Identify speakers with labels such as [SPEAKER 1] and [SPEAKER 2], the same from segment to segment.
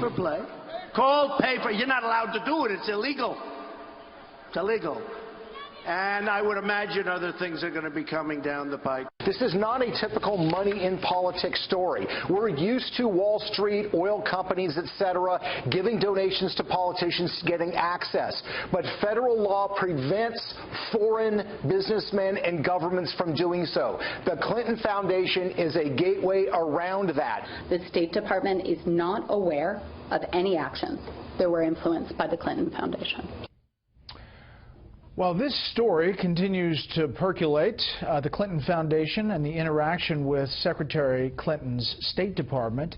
[SPEAKER 1] for play. Called pay for. You're not allowed to do it. It's illegal. It's illegal. And I would imagine other things are going to be coming down the pike.
[SPEAKER 2] This is not a typical money in politics story. We're used to Wall Street, oil companies, etc., giving donations to politicians, getting access. But federal law prevents foreign businessmen and governments from doing so. The Clinton Foundation is a gateway around that.
[SPEAKER 3] The State Department is not aware of any actions that were influenced by the Clinton Foundation.
[SPEAKER 4] Well, this story continues to percolate. The Clinton Foundation and the interaction with Secretary Clinton's State Department.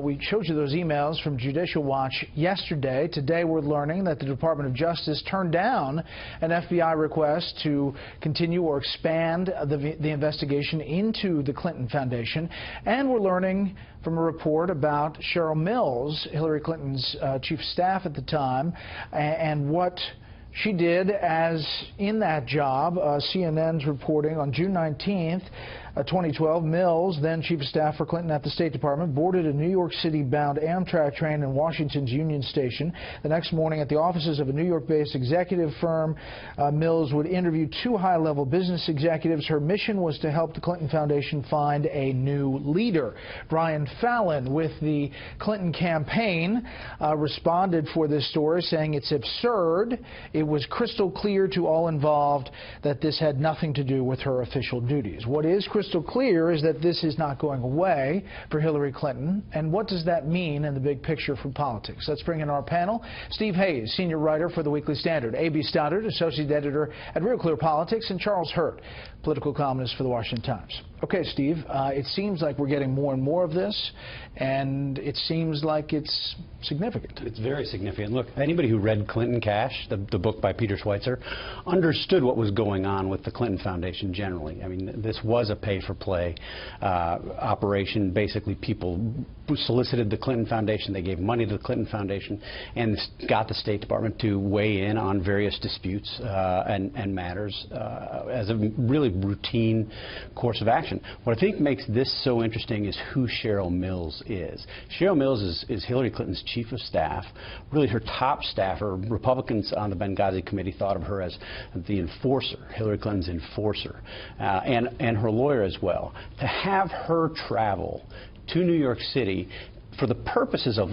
[SPEAKER 4] We showed you those emails from Judicial Watch yesterday. Today we're learning that the Department of Justice turned down an FBI request to continue or expand the investigation into the Clinton Foundation. And we're learning from a report about Cheryl Mills, Hillary Clinton's chief of staff at the time, and what she did as in that job. CNN's reporting on June 19th, 2012, Mills, then chief of staff for Clinton at the State Department, boarded a New York City-bound Amtrak train in Washington's Union Station. The next morning, at the offices of a New York-based executive firm, Mills would interview two high-level business executives. Her mission was to help the Clinton Foundation find a new leader. Brian Fallon with the Clinton campaign responded for this story, saying it's absurd. It was crystal clear to all involved that this had nothing to do with her official duties. What is crystal clear is that this is not going away for Hillary Clinton. And what does that mean in the big picture for politics? Let's bring in our panel. Steve Hayes, senior writer for the Weekly Standard, A.B. Stoddard, associate editor at Real Clear Politics, and Charles Hurt, political columnist for the Washington Times. Okay, Steve, it seems like we're getting more and more of this, and it seems like it's significant.
[SPEAKER 5] It's very significant. Look, anybody who read Clinton Cash, the book by Peter Schweitzer, understood what was going on with the Clinton Foundation generally. I mean, this was a pay-for-play operation. Basically, people solicited the Clinton Foundation, they gave money to the Clinton Foundation, and got the State Department to weigh in on various disputes and matters as a really routine course of action. What I think makes this so interesting is who Cheryl Mills is. Cheryl Mills is Hillary Clinton's chief of staff, really her top staffer. Republicans on the Benghazi committee thought of her as the enforcer, Hillary Clinton's enforcer, and her lawyer as well. To have her travel to New York City for the purposes of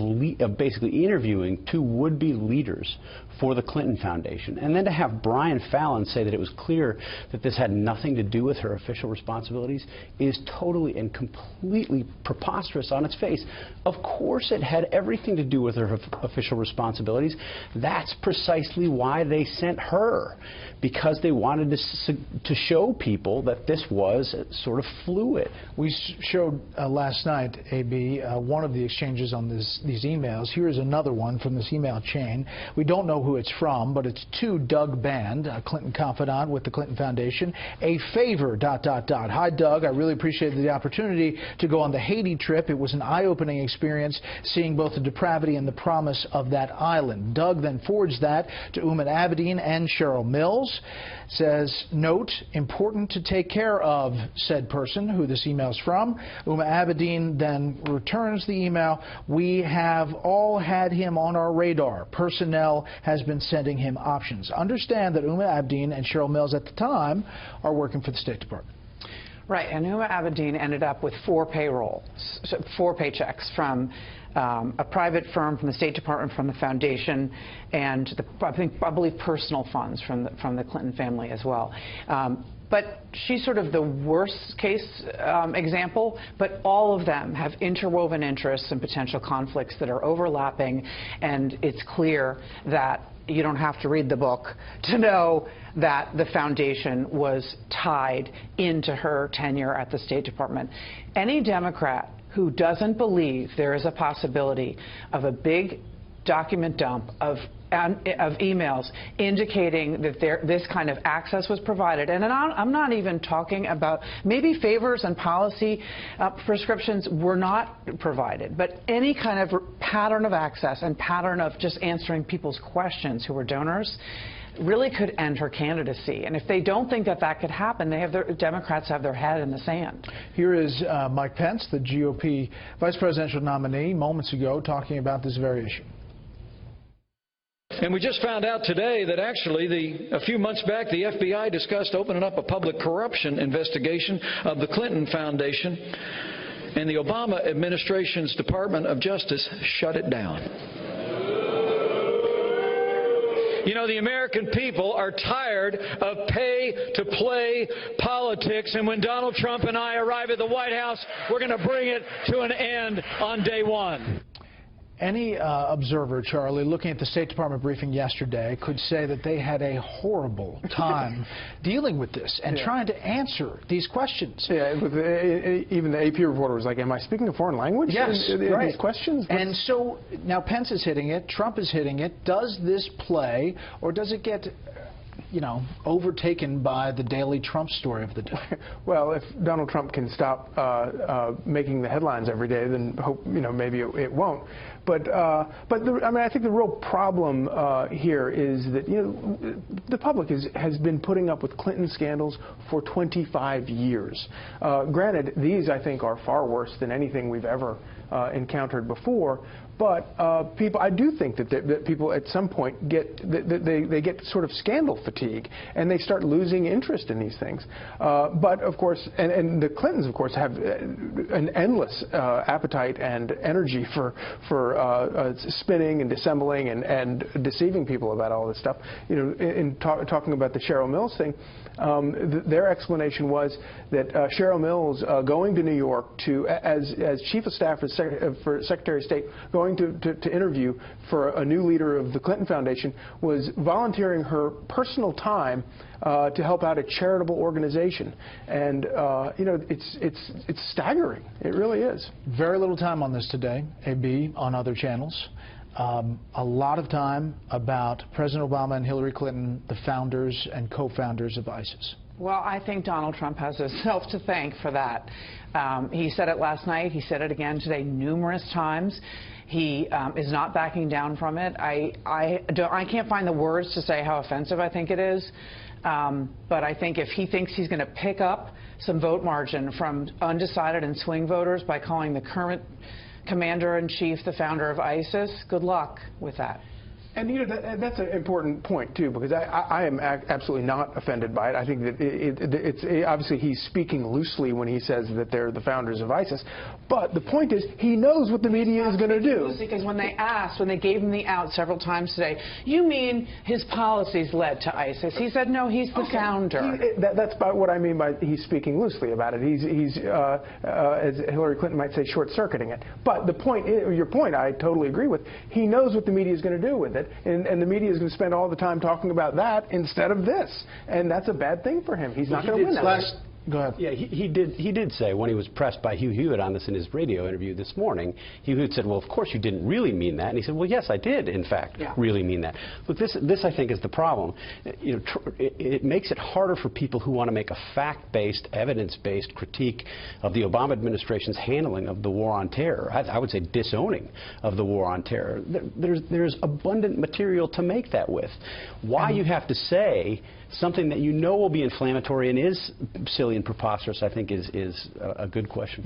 [SPEAKER 5] basically interviewing two would-be leaders for the Clinton Foundation, and then to have Brian Fallon say that it was clear that this had nothing to do with her official responsibilities is totally and completely preposterous on its face. Of course it had everything to do with her official responsibilities. That's precisely why they sent her, because they wanted to show people that this was sort of fluid.
[SPEAKER 4] We showed last night, A.B., one of the exchanges on these emails. Here's another one from this email chain. We don't know who it's from, but it's to Doug Band, a Clinton confidant with the Clinton Foundation. A favor, ... Hi, Doug. I really appreciated the opportunity to go on the Haiti trip. It was an eye-opening experience seeing both the depravity and the promise of that island. Doug then forwards that to Umar Abedin and Cheryl Mills. Says, note, important to take care of said person who this email's from. Umar Abedin then returns the email. We have all had him on our radar. Personnel has been sending him options. Understand that Umar Abedin and Cheryl Mills at the time are working for the State Department.
[SPEAKER 6] Right, and Umar Abedin ended up with 4 paychecks from a private firm, from the State Department, from the Foundation, and I believe personal funds from the Clinton family as well. But she's sort of the worst case example, but all of them have interwoven interests and potential conflicts that are overlapping, and it's clear that you don't have to read the book to know that the foundation was tied into her tenure at the State Department. Any Democrat who doesn't believe there is a possibility of a big document dump of emails indicating that this kind of access was provided. And I'm not even talking about maybe favors and policy prescriptions were not provided, but any kind of pattern of access and pattern of just answering people's questions who were donors. really could end her candidacy. And if they don't think that that could happen, Democrats have their head in the sand.
[SPEAKER 4] Here is Mike Pence, the GOP vice presidential nominee, moments ago talking about this very issue.
[SPEAKER 7] And we just found out today that actually a few months back the FBI discussed opening up a public corruption investigation of the Clinton Foundation, and the Obama administration's Department of Justice shut it down. You know, the American people are tired of pay-to-play politics, and when Donald Trump and I arrive at the White House, we're going to bring it to an end on day one.
[SPEAKER 4] Any observer, Charlie, looking at the State Department briefing yesterday could say that they had a horrible time dealing with this and trying to answer these questions.
[SPEAKER 8] Yeah, even the AP reporter was like, am I speaking a foreign language?
[SPEAKER 4] Yes,
[SPEAKER 8] in these questions?
[SPEAKER 4] And so now Pence is hitting it, Trump is hitting it. Does this play, or does it get, you know, overtaken by the daily Trump story of the day?
[SPEAKER 8] Well, if Donald Trump can stop making the headlines every day, then hope, you know, maybe it won't. But I mean, I think the real problem here is that, you know, the public has been putting up with Clinton scandals for 25 years. Granted, these I think are far worse than anything we've ever encountered before. But I do think that people at some point get sort of scandal fatigue, and they start losing interest in these things. But of course, and the Clintons, of course, have an endless appetite and energy for spinning and dissembling and deceiving people about all this stuff. You know, in talking about the Cheryl Mills thing, their explanation was that Cheryl Mills going to New York as Chief of Staff for Secretary of State, going to interview for a new leader of the Clinton Foundation, was volunteering her personal time to help out a charitable organization. And you know, it's staggering. It really is.
[SPEAKER 4] Very little time on this today, AB, on other channels. A lot of time about President Obama and Hillary Clinton, the founders and co-founders of ISIS.
[SPEAKER 6] Well, I think Donald Trump has himself to thank for that. He said it last night. He said it again today numerous times. He is not backing down from it. I can't find the words to say how offensive I think it is. But I think if he thinks he's going to pick up some vote margin from undecided and swing voters by calling the current commander-in-chief the founder of ISIS, good luck with that.
[SPEAKER 8] And you know, that's an important point too, because I am absolutely not offended by it. I think that it's obviously he's speaking loosely when he says that they're the founders of ISIS. But the point is, he knows what the media is going to do.
[SPEAKER 6] Because when they gave him the out several times today, you mean his policies led to ISIS? He said, no, he's the founder.
[SPEAKER 8] That's about what I mean by he's speaking loosely about it. He's as Hillary Clinton might say, short-circuiting it. But the point, your point, I totally agree with. He knows what the media is going to do with it. And the media is going to spend all the time talking about that instead of this. And that's a bad thing for him. He's not going to win that.
[SPEAKER 4] Go ahead.
[SPEAKER 5] Yeah, he did say when he was pressed by Hugh Hewitt on this in his radio interview this morning, Hugh Hewitt said, well, of course you didn't really mean that. And he said, well, yes, I did, in fact, really mean that. But this I think is the problem. You know, it makes it harder for people who want to make a fact-based, evidence-based critique of the Obama administration's handling of the war on terror. I would say disowning of the war on terror. There's abundant material to make that with. Why you have to say something that you know will be inflammatory and is silly and preposterous, I think, is a good question.